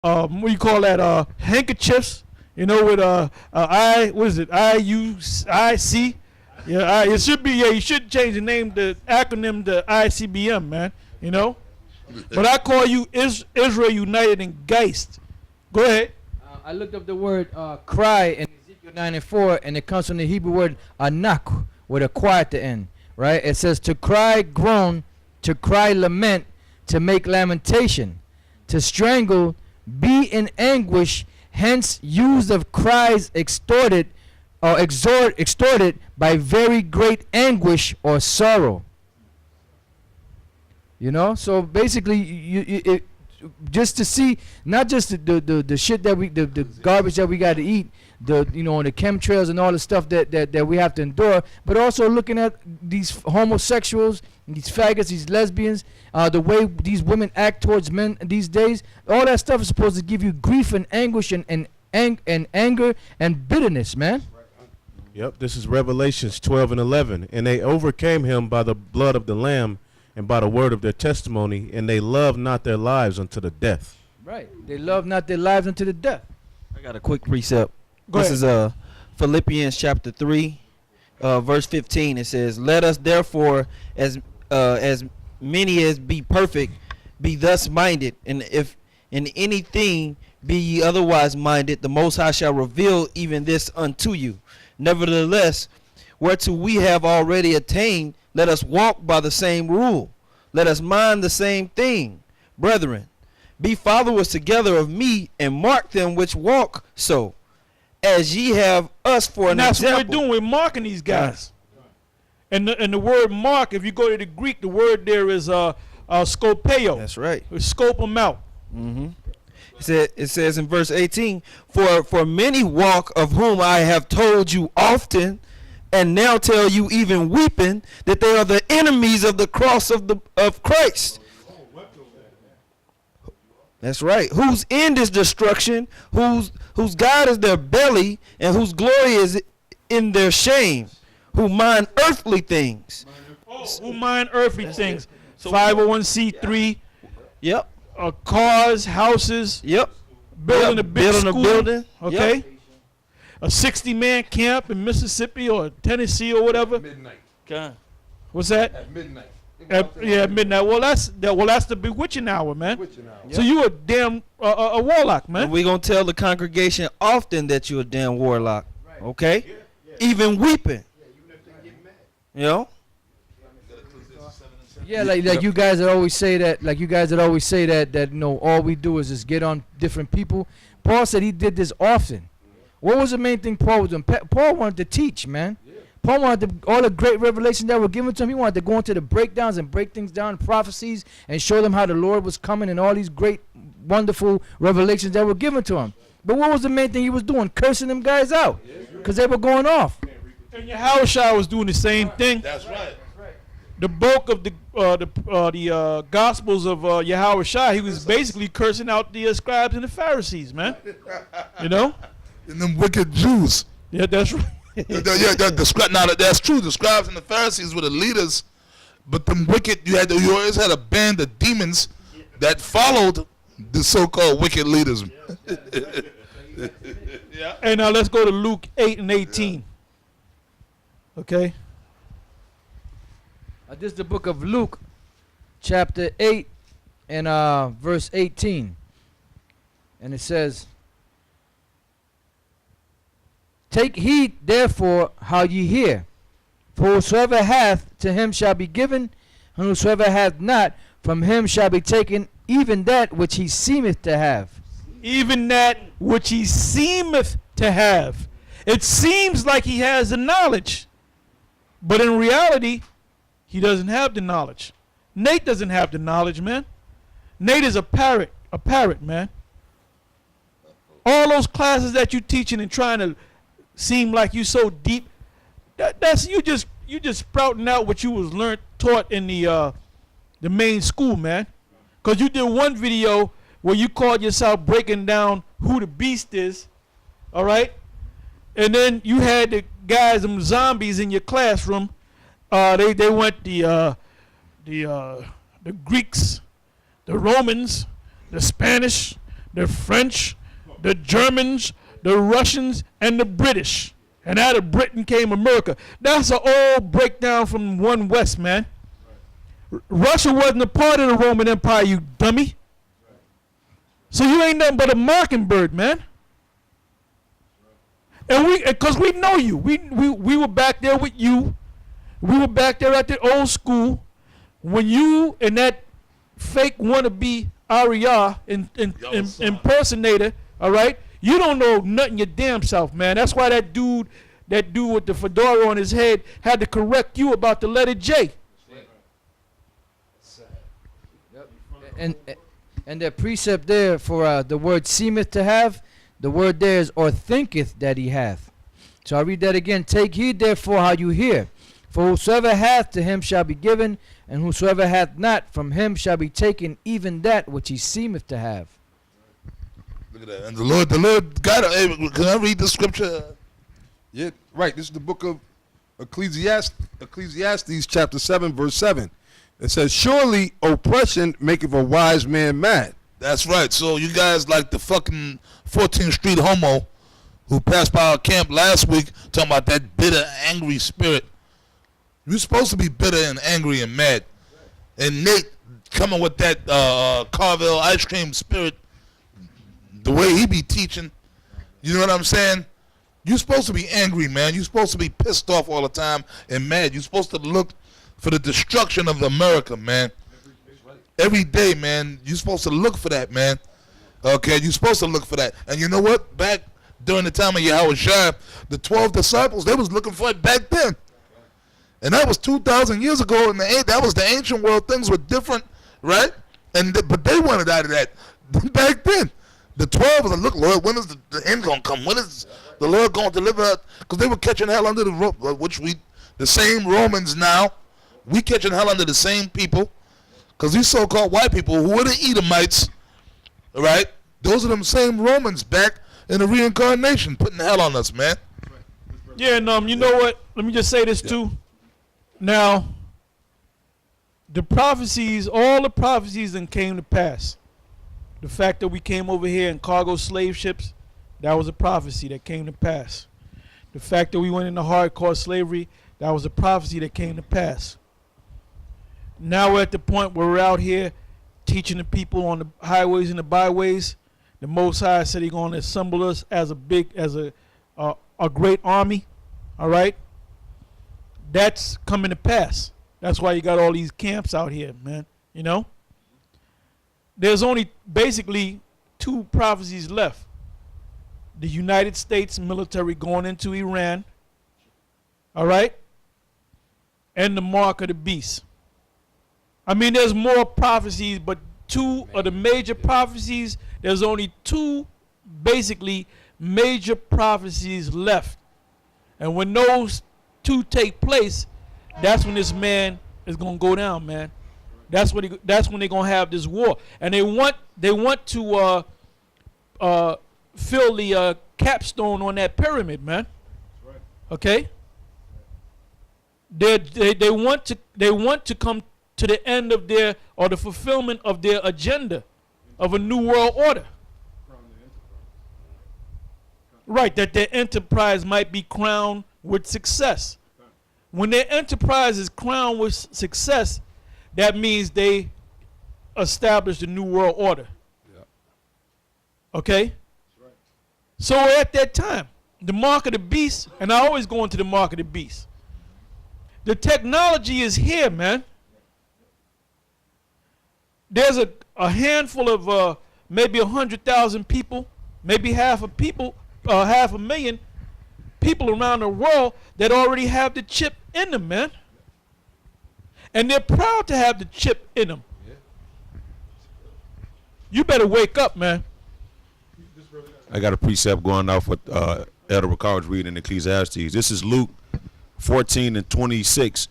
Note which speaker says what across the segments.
Speaker 1: what do you call that? Handkerchiefs. You know, with what is it? IUIC. Yeah, it should be. Yeah, you should change the name, the acronym, to ICBM, man. You know. But I call you Israel United in Geist. Go ahead.
Speaker 2: I looked up the word cry in Ezekiel 9:4, and it comes from the Hebrew word anak, with a qua at the end, right? It says to cry, groan, to cry, lament, to make lamentation, to strangle, be in anguish, hence used of cries extorted by very great anguish or sorrow. You know, so basically, just to see, not just the shit that the garbage that we got to eat, the chemtrails and all the stuff that we have to endure, but also looking at these homosexuals, these faggots, these lesbians, the way these women act towards men these days. All that stuff is supposed to give you grief and anguish and anger and bitterness, man.
Speaker 3: Yep, this is Revelations 12:11, and they overcame him by the blood of the Lamb and by the word of their testimony, and they loved not their lives unto the death.
Speaker 2: Right. They love not their lives unto the death.
Speaker 4: I got a quick precept.
Speaker 1: Go
Speaker 4: This
Speaker 1: ahead.
Speaker 4: is Philippians chapter 3, verse 15. It says, "Let us therefore, as many as be perfect, be thus minded, and if in anything be ye otherwise minded, the Most High shall reveal even this unto you. Nevertheless, whereto we have already attained, let us walk by the same rule. Let us mind the same thing. Brethren, be followers together of me, and mark them which walk so, as ye have us for an
Speaker 1: And that's
Speaker 4: example."
Speaker 1: what we're doing. We're marking these guys. And the word mark, if you go to the Greek, the word there is scopeo.
Speaker 4: That's right.
Speaker 1: We scope them out.
Speaker 4: Mm-hmm. It says in verse 18, For many walk, of whom I have told you often, and now tell you even weeping, that they are the enemies of the cross of Christ. That's right. Whose end is destruction, whose God is their belly, and whose glory is in their shame, who mind earthly things.
Speaker 1: Who mind earthly things. 501c3.
Speaker 4: Yep.
Speaker 1: Cars, houses.
Speaker 4: Yep.
Speaker 1: Building a big
Speaker 4: Building
Speaker 1: school.
Speaker 4: a building.
Speaker 1: Okay.
Speaker 4: Yep.
Speaker 1: A 60-man camp in Mississippi or Tennessee or whatever.
Speaker 5: Midnight.
Speaker 4: Okay.
Speaker 1: What's that?
Speaker 5: At midnight.
Speaker 1: At midnight. Well, that's the bewitching hour, man.
Speaker 5: Bewitching hour.
Speaker 1: So you a damn a warlock, man.
Speaker 4: And we're going to tell the congregation often that you're a damn warlock. Okay? Even weeping. You know?
Speaker 2: Yeah, like you guys that always say that, all we do is just get on different people. Paul said he did this often. What was the main thing Paul was doing? Paul wanted to teach, man. Paul wanted all the great revelations that were given to him. He wanted to go into the breakdowns and break things down, prophecies, and show them how the Lord was coming and all these great, wonderful revelations that were given to him. But what was the main thing he was doing? Cursing them guys out because they were going off.
Speaker 1: And Yahushua was doing the same thing.
Speaker 5: That's right.
Speaker 1: The bulk of the Gospels of Yahushua, he was basically cursing out the scribes and the Pharisees, man. You know?
Speaker 5: And them wicked Jews.
Speaker 1: Yeah, that's right.
Speaker 5: Now that's true. The scribes and the Pharisees were the leaders, but them wicked, you always had a band of demons that followed the so-called wicked leaders.
Speaker 1: Yeah. And now let's go to Luke 8:18. Okay.
Speaker 2: This is the book of Luke, chapter 8, and verse 18. And it says, "Take heed, therefore, how ye hear. For whosoever hath, to him shall be given, and whosoever hath not, from him shall be taken even that which he seemeth to have."
Speaker 1: Even that which he seemeth to have. It seems like he has the knowledge, but in reality, he doesn't have the knowledge. Nate doesn't have the knowledge, man. Nate is a parrot, man. All those classes that you teaching and trying to seem like you so deep, that's you just sprouting out what you was taught in the main school, man. Cause you did one video where you called yourself breaking down who the beast is, all right? And then you had the guys, them zombies in your classroom. They went the Greeks, the Romans, the Spanish, the French, the Germans, the Russians, and the British. And out of Britain came America. That's an old breakdown from one West, man. Russia wasn't a part of the Roman Empire, you dummy. So you ain't nothing but a mockingbird, man. And because we know you. We were back there with you. We were back there at the old school when you and that fake wannabe Aria impersonator, all right? You don't know nothing your damn self, man. That's why that dude with the fedora on his head had to correct you about the letter J.
Speaker 2: And that precept there for the word seemeth to have, the word there is or thinketh that he hath. So I read that again. Take heed therefore how you hear. For whosoever hath, to him shall be given, and whosoever hath not, from him shall be taken even that which he seemeth to have.
Speaker 5: Look at that. And the Lord got it. Hey, can I read the scripture?
Speaker 6: Yeah, right. This is the book of Ecclesiastes chapter 7, verse 7. It says, surely oppression maketh a wise man mad.
Speaker 5: That's right. So you guys like the fucking 14th Street homo who passed by our camp last week talking about that bitter, angry spirit. You're supposed to be bitter and angry and mad. And Nate coming with that Carvel ice cream spirit, the way he be teaching, you know what I'm saying? You're supposed to be angry, man. You're supposed to be pissed off all the time and mad. You're supposed to look for the destruction of America, man. Every day, man. You're supposed to look for that, man. Okay, you're supposed to look for that. And you know what? Back during the time of Yahweh Shai, the 12 disciples, they was looking for it back then. And that was 2,000 years ago, and that was the ancient world. Things were different, right? But they wanted out of that back then. The 12 was like, look, Lord, when is the end going to come? When is the Lord going to deliver us? Because they were catching hell under the rope, the same Romans now, we catching hell under the same people. Because these so-called white people who were the Edomites, right? Those are them same Romans back in the reincarnation, putting hell on us, man.
Speaker 1: Yeah, and you know what? Let me just say this too. Now, the prophecies, all the prophecies that came to pass. The fact that we came over here in cargo slave ships, that was a prophecy that came to pass. The fact that we went into hardcore slavery, that was a prophecy that came to pass. Now we're at the point where we're out here teaching the people on the highways and the byways. The Most High said He's going to assemble us as a great army. All right, that's coming to pass. That's why you got all these camps out here, man. You know, there's only basically two prophecies left: the United States military going into Iran. All right, and the mark of the beast. I mean, there's more prophecies, but two of the major prophecies, there's only two basically major prophecies left. And when those two take place, that's when this man is going to go down, man. That's when they're going to have this war. And they want to fill the capstone on that pyramid, man. Okay? They want to come to the end of their, or the fulfillment of their agenda of a new world order. Right, that their enterprise might be crowned with success. When their enterprise is crowned with success, that means they established a new world order. Okay? So at that time, the mark of the beast, and I always go into the mark of the beast. The technology is here, man. There's a handful of maybe 100,000 people, maybe half a million people around the world that already have the chip in them, man. And they're proud to have the chip in them. You better wake up, man.
Speaker 7: I got a precept going off what Elder Ricard's reading in Ecclesiastes. This is Luke 14:26.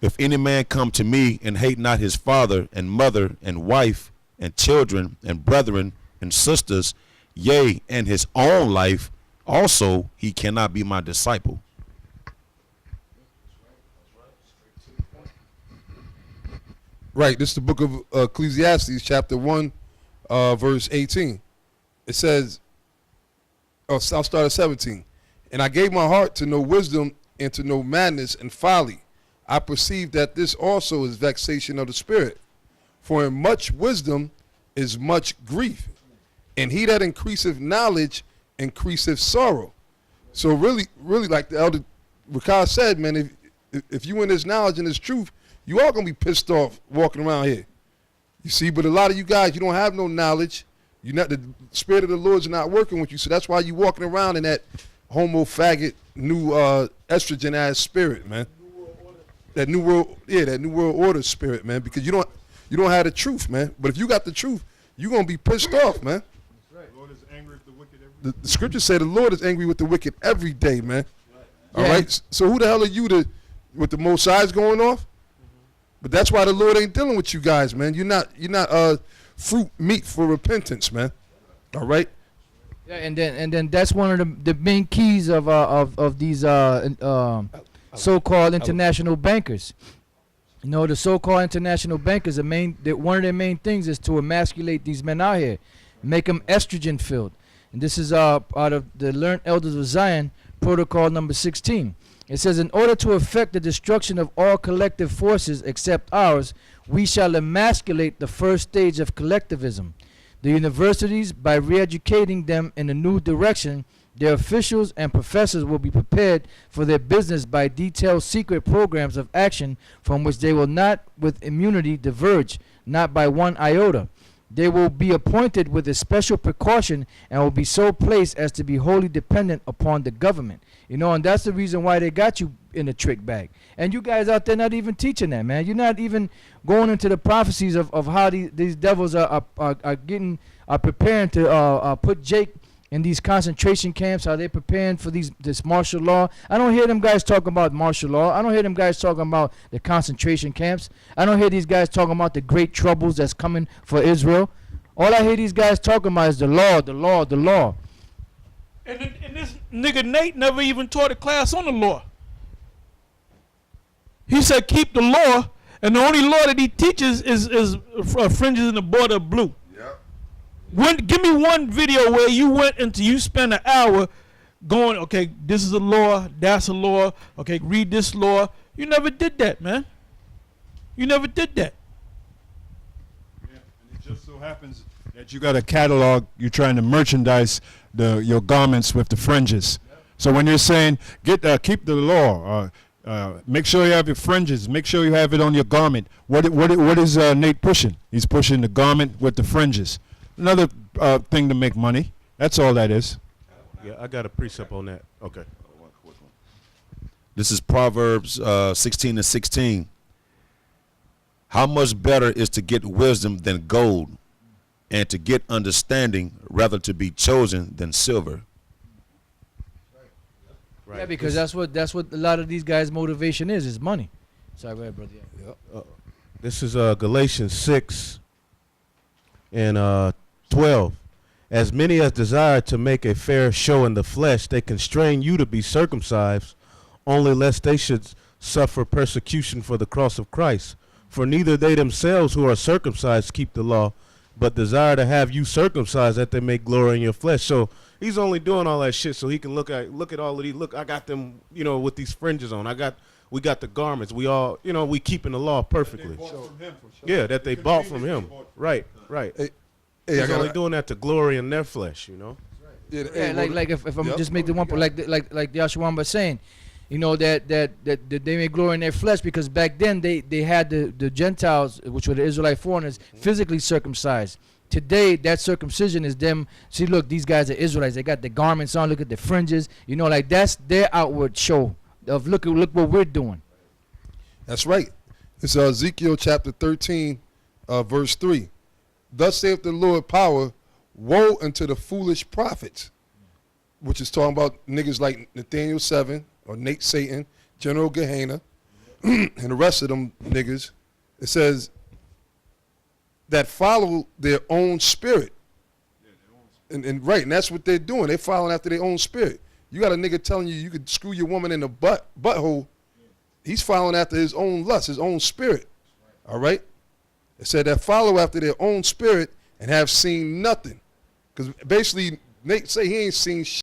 Speaker 7: If any man come to me and hate not his father and mother and wife and children and brethren and sisters, yea, and his own life, also he cannot be my disciple.
Speaker 6: Right. This is the book of Ecclesiastes chapter 1, verse 18. it says, I'll start at 17. And I gave my heart to know wisdom and to know madness and folly. I perceive that this also is vexation of the spirit. For in much wisdom is much grief, and he that increaseth knowledge increaseth sorrow. So really, like the elder Rakai said, man, if you in this knowledge and this truth, you are gonna be pissed off walking around here. You see, but a lot of you guys, you don't have no knowledge. You not, the spirit of the Lord's not working with you, so that's why you walking around in that homo faggot new estrogen ass spirit, man. That new world order spirit, man. Because you don't have the truth, man. But if you got the truth, you gonna be pissed off, man.
Speaker 8: That's right. The Lord is angry with the wicked every day.
Speaker 6: The scriptures say the Lord is angry with the wicked every day, man.
Speaker 2: Yeah.
Speaker 6: All right. So who the hell are you with the most eyes going off? But that's why the Lord ain't dealing with you guys, man. You're not fruit meat for repentance, man. All right.
Speaker 2: Yeah, and then that's one of the main keys of these so-called international bankers. You know, the so-called international bankers, one of their main things is to emasculate these men out here, make them estrogen filled. And this is out of the Learned Elders of Zion, protocol number 16. It says, in order to effect the destruction of all collective forces except ours, we shall emasculate the first stage of collectivism. The universities, by re-educating them in a new direction, their officials and professors will be prepared for their business by detailed secret programs of action from which they will not with immunity diverge, not by one iota. They will be appointed with a special precaution and will be so placed as to be wholly dependent upon the government. You know, and that's the reason why they got you in a trick bag. And you guys out there not even teaching that, man. You're not even going into the prophecies of how these devils are preparing to put Jake in these concentration camps, how they're preparing for this martial law. I don't hear them guys talking about martial law. I don't hear them guys talking about the concentration camps. I don't hear these guys talking about the great troubles that's coming for Israel. All I hear these guys talking about is the law, the law, the law.
Speaker 1: And this nigga Nate never even taught a class on the law. He said keep the law, and the only law that he teaches is fringes in the border of blue. Give me one video where you spent an hour going, okay, this is a law, that's a law, okay, read this law. You never did that, man. You never did that.
Speaker 8: Yeah, and it just so happens that you got a catalog, you're trying to merchandise your garments with the fringes. So when you're saying keep the law, make sure you have your fringes, make sure you have it on your garment. What is Nate pushing? He's pushing the garment with the fringes. Another thing to make money. That's all that is.
Speaker 3: Yeah, I got a precept on that. Okay.
Speaker 7: This is Proverbs 16:16. How much better is to get wisdom than gold, and to get understanding rather to be chosen than silver.
Speaker 3: Right.
Speaker 2: Yeah, because that's what a lot of these guys' motivation is money. Sorry, go ahead, brother. Yeah.
Speaker 3: This is Galatians 6 and 12. As many as desire to make a fair show in the flesh, they constrain you to be circumcised, only lest they should suffer persecution for the cross of Christ. For neither they themselves who are circumcised keep the law, but desire to have you circumcised, that they may glory in your flesh. So he's only doing all that shit so he can look at all of these. Look, I got them, with these fringes on. We got the garments. We all, we keeping the law perfectly. Yeah, that they bought from him. Right. Hey, he's only doing that to glory in their flesh,
Speaker 2: Yeah, like if I'm just make the one point, like the Yahshua was saying, that they may glory in their flesh, because back then they had the Gentiles, which were the Israelite foreigners, physically circumcised. Today, that circumcision is them. See, look, these guys are Israelites. They got the garments on. Look at the fringes. Like that's their outward show of look what we're doing.
Speaker 6: That's right. It's Ezekiel chapter 13, verse 3. Thus saith the Lord power, woe unto the foolish prophets, which is talking about niggas like Nathaniel 7 or Nate Satan, General Gehenna, and the rest of them niggas. It says that follow their own spirit. And that's what they're doing. They're following after their own spirit. You got a nigga telling you could screw your woman in the butthole. He's following after his own lust, his own spirit. All right? It said that follow after their own spirit and have seen nothing. Because basically, Nate say he ain't seen